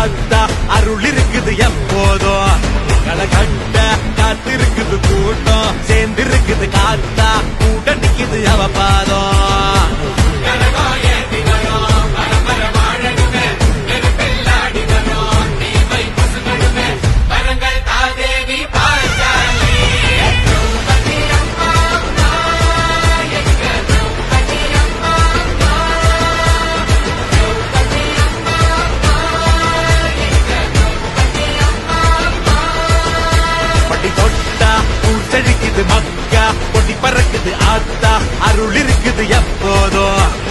ஆத்தா அருள் இருக்குது எப்போதும் களகட்ட காத்து இருக்குது கூட்டம் சேர்ந்து இருக்குது காத்தா கூட நிக்குது அவ பாதம் மக்கா கொடி பறக்குது ஆத்தா அருள் இருக்குது எப்போதும்